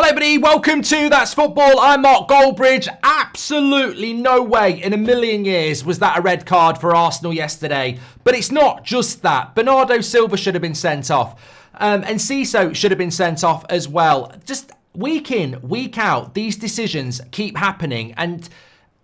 Hello everybody, welcome to That's Football. I'm Mark Goldbridge. Absolutely no way in a million years was that a red card for Arsenal yesterday. But it's not just that. Bernardo Silva should have been sent off. And Ciso should have been sent off as well. Just week in, week out, these decisions keep happening. And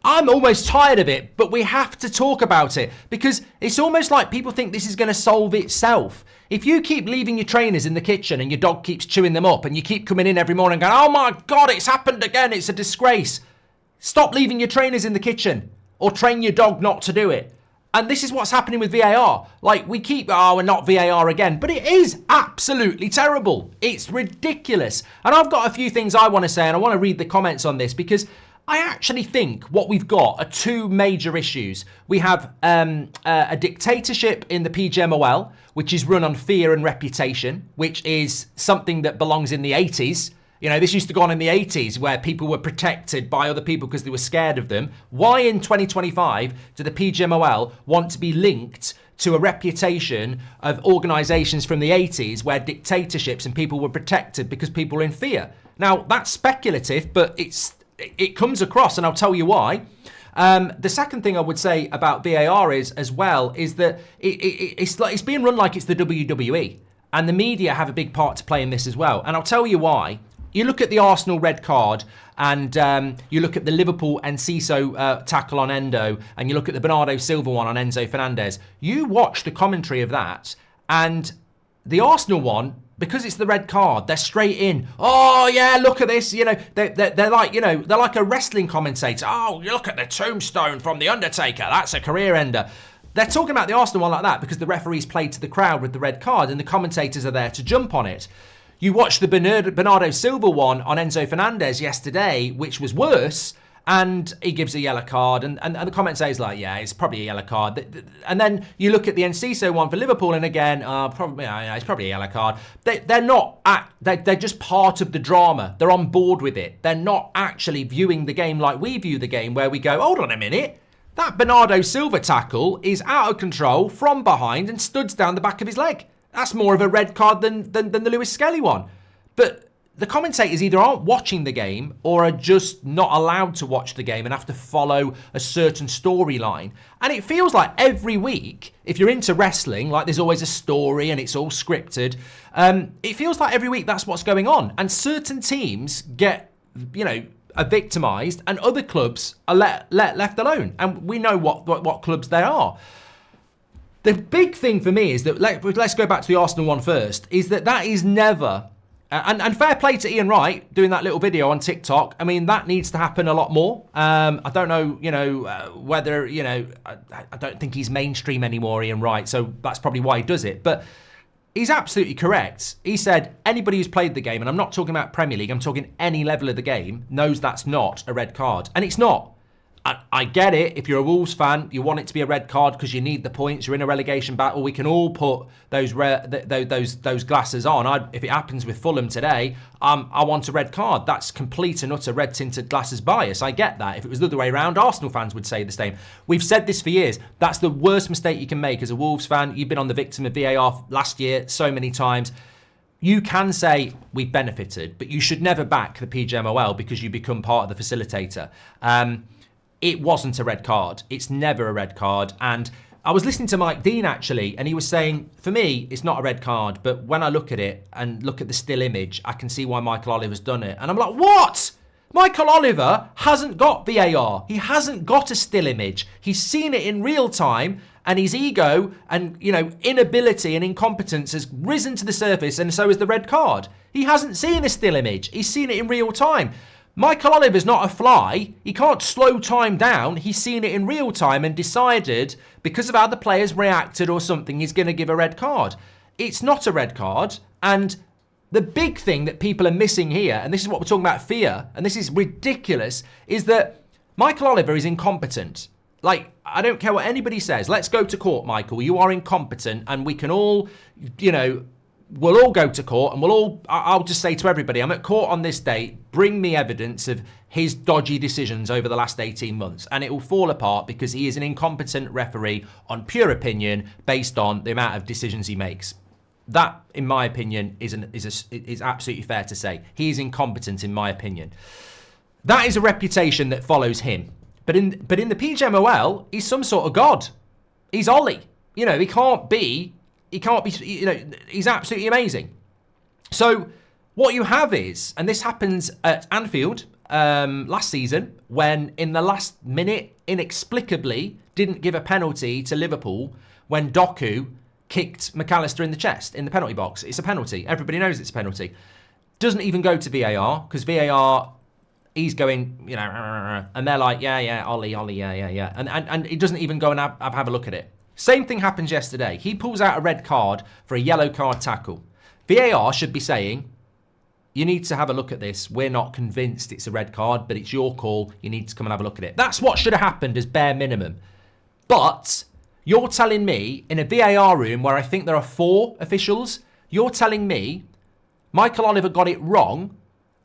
I'm almost tired of it, but we have to talk about it because it's almost like people think this is going to solve itself. If you keep leaving your trainers in the kitchen and your dog keeps chewing them up and you keep coming in every morning going, oh my God, it's happened again. It's a disgrace. Stop leaving your trainers in the kitchen or train your dog not to do it. And this is what's happening with VAR. Like we keep, we're not VAR again, but it is absolutely terrible. It's ridiculous. And I've got a few things I want to say and I want to read the comments on this because I actually think what we've got are two major issues. We have a dictatorship in the PGMOL, which is run on fear and reputation, which is something that belongs in the 80s. You know, this used to go on in the 80s where people were protected by other people because they were scared of them. Why in 2025 do the PGMOL want to be linked to a reputation of organisations from the 80s where dictatorships and people were protected because people were in fear? Now, that's speculative, but it comes across, and I'll tell you why. The second thing I would say about VAR is that it's being run like it's the WWE, and the media have a big part to play in this as well. And I'll tell you why. You look at the Arsenal red card, and you look at the Liverpool and Ciso tackle on Endo, and you look at the Bernardo Silva one on Enzo Fernandez. You watch the commentary of that, and the Arsenal one, because it's the red card, they're straight in. Oh yeah, look at this. You know, they're like, you know, they're like a wrestling commentator. Oh, you look at the tombstone from the Undertaker. That's a career ender. They're talking about the Arsenal one like that because the referees played to the crowd with the red card, and the commentators are there to jump on it. You watch the Bernardo Silva one on Enzo Fernandez yesterday, which was worse. And he gives a yellow card, and the comment says like, yeah, it's probably a yellow card. And then you look at the Enciso one for Liverpool, and again, probably it's probably a yellow card. They're not they're just part of the drama. They're on board with it. They're not actually viewing the game like we view the game, where we go, hold on a minute, that Bernardo Silva tackle is out of control from behind and studs down the back of his leg. That's more of a red card than the Lewis Skelly one. But the commentators either aren't watching the game or are just not allowed to watch the game and have to follow a certain storyline. And it feels like every week, if you're into wrestling, like there's always a story and it's all scripted. It feels like every week that's what's going on. And certain teams get, are victimised, and other clubs are left alone. And we know what clubs they are. The big thing for me is that, let's go back to the Arsenal one first, is that is never... And fair play to Ian Wright doing that little video on TikTok. I mean, that needs to happen a lot more. I don't know, whether, I don't think he's mainstream anymore, Ian Wright. So that's probably why he does it. But he's absolutely correct. He said anybody who's played the game, and I'm not talking about Premier League, I'm talking any level of the game, knows that's not a red card. And it's not. I get it. If you're a Wolves fan, you want it to be a red card because you need the points. You're in a relegation battle. We can all put those glasses on. If it happens with Fulham today, I want a red card. That's complete and utter red tinted glasses bias. I get that. If it was the other way around, Arsenal fans would say the same. We've said this for years. That's the worst mistake you can make as a Wolves fan. You've been on the victim of VAR last year so many times. You can say we've benefited, but you should never back the PGMOL because you become part of the facilitator. It wasn't a red card. It's never a red card. And I was listening to Mike Dean, actually, and he was saying, for me, it's not a red card. But when I look at it and look at the still image, I can see why Michael Oliver's done it. And I'm like, what? Michael Oliver hasn't got VAR. He hasn't got a still image. He's seen it in real time, and his ego and, inability and incompetence has risen to the surface, and so has the red card. He hasn't seen a still image. He's seen it in real time. Michael Oliver's not a fly. He can't slow time down. He's seen it in real time and decided, because of how the players reacted or something, he's going to give a red card. It's not a red card. And the big thing that people are missing here, and this is what we're talking about, fear, and this is ridiculous, is that Michael Oliver is incompetent. Like, I don't care what anybody says. Let's go to court, Michael. You are incompetent, and we can all, we'll all go to court, and I'll just say to everybody, I'm at court on this date, bring me evidence of his dodgy decisions over the last 18 months, and it will fall apart because he is an incompetent referee on pure opinion based on the amount of decisions he makes. That, in my opinion, is absolutely fair to say. He is incompetent, in my opinion. That is a reputation that follows him. But in the PGMOL, he's some sort of god. He's Ollie. You know, he can't be, you know, he's absolutely amazing. So what you have is, and this happens at Anfield last season, when in the last minute, inexplicably, didn't give a penalty to Liverpool when Doku kicked McAllister in the chest in the penalty box. It's a penalty. Everybody knows it's a penalty. Doesn't even go to VAR, because VAR, he's going, you know, and they're like, yeah, Ollie, yeah. And he doesn't even go and have a look at it. Same thing happens yesterday. He pulls out a red card for a yellow card tackle. VAR should be saying, you need to have a look at this. We're not convinced it's a red card, but it's your call. You need to come and have a look at it. That's what should have happened as bare minimum. But you're telling me in a VAR room where I think there are 4 officials, you're telling me Michael Oliver got it wrong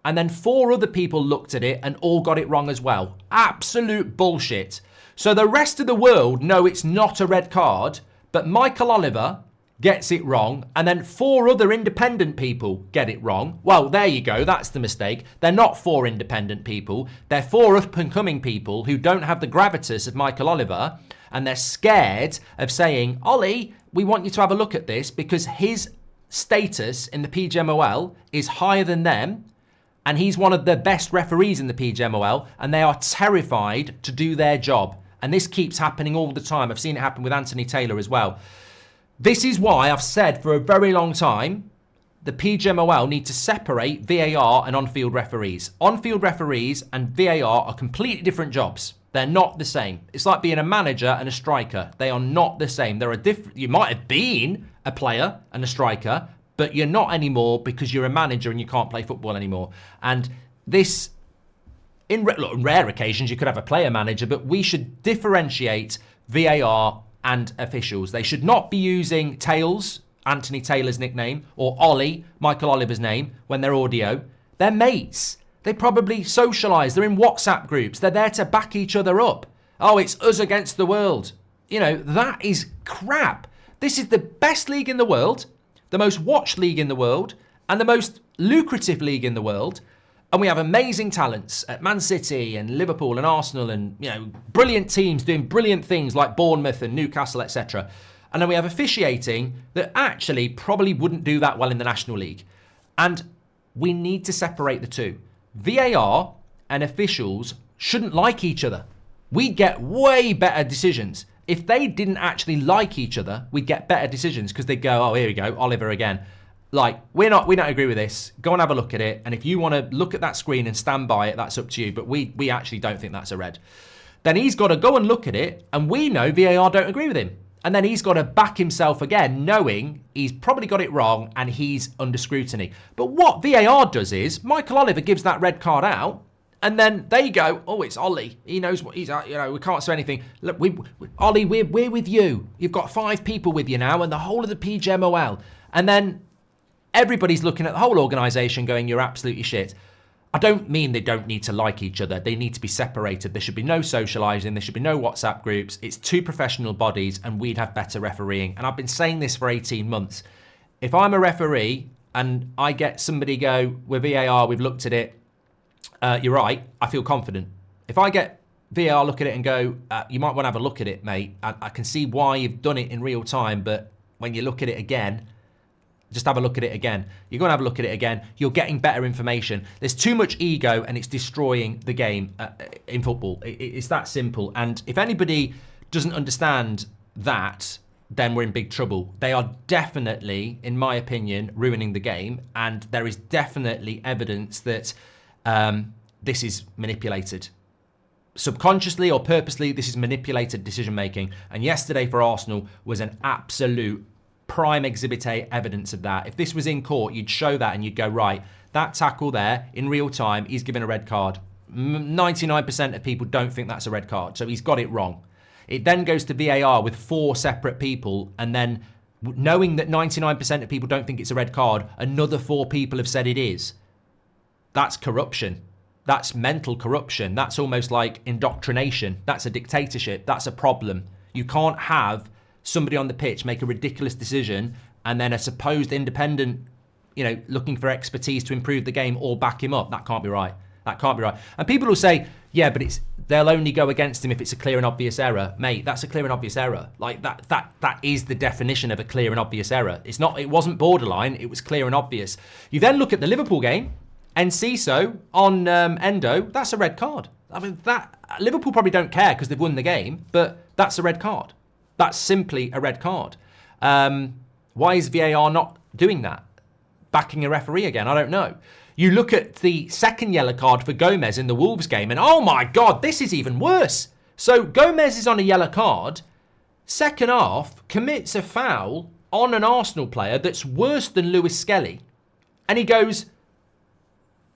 and then 4 other people looked at it and all got it wrong as well. Absolute bullshit. So the rest of the world know it's not a red card, but Michael Oliver gets it wrong, and then 4 other independent people get it wrong. Well, there you go. That's the mistake. They're not 4 independent people. They're 4 up-and-coming people who don't have the gravitas of Michael Oliver, and they're scared of saying, Ollie, we want you to have a look at this because his status in the PGMOL is higher than them, and he's one of the best referees in the PGMOL, and they are terrified to do their job. And this keeps happening all the time. I've seen it happen with Anthony Taylor as well. This is why I've said for a very long time, the PGMOL need to separate VAR and on-field referees. On-field referees and VAR are completely different jobs. They're not the same. It's like being a manager and a striker. They are not the same. There are different. You might have been a player and a striker, but you're not anymore because you're a manager and you can't play football anymore. And this, in rare occasions, you could have a player manager, but we should differentiate VAR and officials. They should not be using Tails, Anthony Taylor's nickname, or Ollie, Michael Oliver's name, when they're audio. They're mates. They probably socialise. They're in WhatsApp groups. They're there to back each other up. Oh, it's us against the world. You know, that is crap. This is the best league in the world, the most watched league in the world, and the most lucrative league in the world. And we have amazing talents at Man City and Liverpool and Arsenal and, you know, brilliant teams doing brilliant things like Bournemouth and Newcastle, etc. And then we have officiating that actually probably wouldn't do that well in the National League. And we need to separate the two. VAR and officials shouldn't like each other. We'd get way better decisions. If they didn't actually like each other, we'd get better decisions because they'd go, oh, here we go, Oliver again. Like, we don't agree with this. Go and have a look at it. And if you want to look at that screen and stand by it, that's up to you. But we actually don't think that's a red. Then he's got to go and look at it. And we know VAR don't agree with him. And then he's got to back himself again, knowing he's probably got it wrong and he's under scrutiny. But what VAR does is, Michael Oliver gives that red card out. And then they go, oh, it's Ollie. He knows what he's at. You know, we can't say anything. Look, Ollie, we're with you. You've got 5 people with you now and the whole of the PGMOL. And then everybody's looking at the whole organisation going, you're absolutely shit. I don't mean they don't need to like each other. They need to be separated. There should be no socialising. There should be no WhatsApp groups. It's 2 professional bodies and we'd have better refereeing. And I've been saying this for 18 months. If I'm a referee and I get somebody go, with VAR, we've looked at it, you're right, I feel confident. If I get VAR look at it and go, you might want to have a look at it, mate. I can see why you've done it in real time, but when you look at it again, just have a look at it again. You're going to have a look at it again. You're getting better information. There's too much ego and it's destroying the game in football. It's that simple. And if anybody doesn't understand that, then we're in big trouble. They are definitely, in my opinion, ruining the game. And there is definitely evidence that this is manipulated. Subconsciously or purposely, this is manipulated decision making. And yesterday for Arsenal was an absolute prime exhibit A evidence of that. If this was in court, you'd show that and you'd go, right, that tackle there in real time, he's given a red card. 99% of people don't think that's a red card, so he's got it wrong. It then goes to VAR with 4 separate people, and then knowing that 99% of people don't think it's a red card, another 4 people have said it is. That's corruption. That's mental corruption. That's almost like indoctrination. That's a dictatorship. That's a problem. You can't have somebody on the pitch make a ridiculous decision and then a supposed independent, looking for expertise to improve the game or back him up. That can't be right. That can't be right. And people will say, yeah, but they'll only go against him if it's a clear and obvious error. Mate, that's a clear and obvious error. Like that is the definition of a clear and obvious error. It wasn't borderline, it was clear and obvious. You then look at the Liverpool game, Enciso on Endo, that's a red card. I mean, that Liverpool probably don't care because they've won the game, but that's a red card. That's simply a red card. Why is VAR not doing that? Backing a referee again? I don't know. You look at the second yellow card for Gomez in the Wolves game, and oh my God, this is even worse. So Gomez is on a yellow card, second half, commits a foul on an Arsenal player that's worse than Lewis Skelly. And he goes,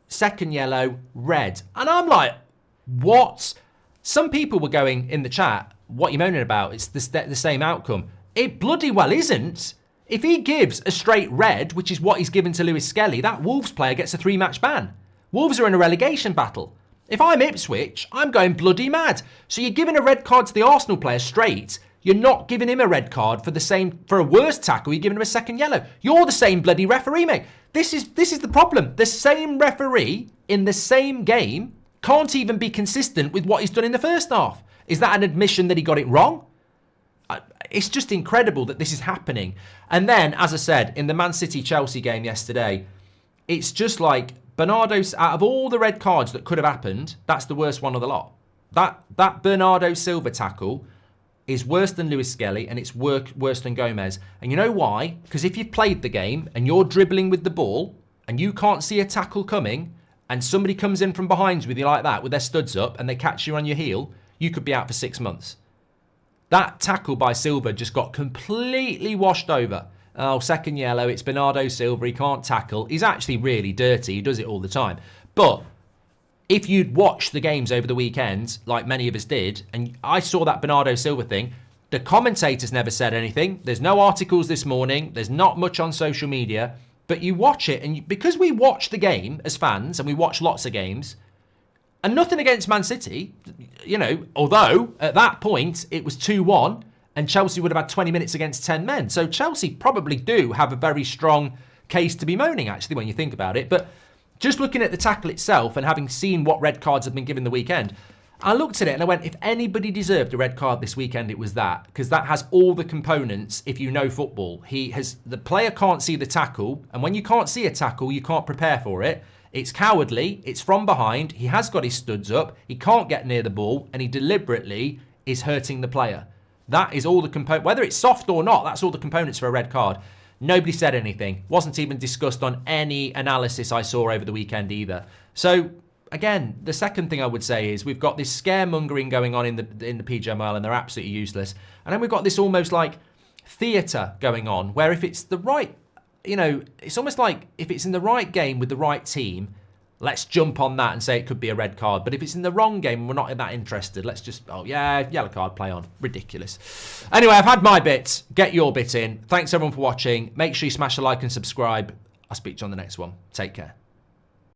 second yellow, red. And I'm like, what? Some people were going in the chat, what are you moaning about? It's the same outcome. It bloody well isn't. If he gives a straight red, which is what he's given to Lewis Skelly, that Wolves player gets a 3-match ban. Wolves are in a relegation battle. If I'm Ipswich, I'm going bloody mad. So you're giving a red card to the Arsenal player straight. You're not giving him a red card for a worse tackle. You're giving him a second yellow. You're the same bloody referee, mate. This is the problem. The same referee in the same game can't even be consistent with what he's done in the first half. Is that an admission that he got it wrong? It's just incredible that this is happening. And then, as I said, in the Man City-Chelsea game yesterday, it's just like Bernardo, out of all the red cards that could have happened, that's the worst one of the lot. That Bernardo Silva tackle is worse than Lewis Skelly, and it's worse than Gomez. And you know why? Because if you've played the game and you're dribbling with the ball and you can't see a tackle coming and somebody comes in from behind you with you like that with their studs up and they catch you on your heel, you could be out for 6 months. That tackle by Silva just got completely washed over. Oh, second yellow, it's Bernardo Silva, he can't tackle. He's actually really dirty, he does it all the time. But if you'd watched the games over the weekend, like many of us did, and I saw that Bernardo Silva thing, the commentators never said anything. There's no articles this morning, there's not much on social media, but you watch it, and because we watch the game as fans, and we watch lots of games, and nothing against Man City, although at that point it was 2-1 and Chelsea would have had 20 minutes against 10 men. So Chelsea probably do have a very strong case to be moaning, actually, when you think about it. But just looking at the tackle itself and having seen what red cards have been given the weekend, I looked at it and I went, if anybody deserved a red card this weekend, it was that. Because that has all the components, if you know football. The player can't see the tackle, and when you can't see a tackle, you can't prepare for it. It's cowardly, it's from behind, he has got his studs up, he can't get near the ball, and he deliberately is hurting the player. That is all the components, whether it's soft or not, that's all the components for a red card. Nobody said anything, wasn't even discussed on any analysis I saw over the weekend either. So, again, the second thing I would say is we've got this scaremongering going on in the PGMOL, and they're absolutely useless. And then we've got this almost like theatre going on, where if it's the right, it's almost like if it's in the right game with the right team, let's jump on that and say it could be a red card. But if it's in the wrong game and we're not that interested, let's just, yellow card, play on. Ridiculous. Anyway, I've had my bit. Get your bit in. Thanks everyone for watching. Make sure you smash a like and subscribe. I'll speak to you on the next one. Take care.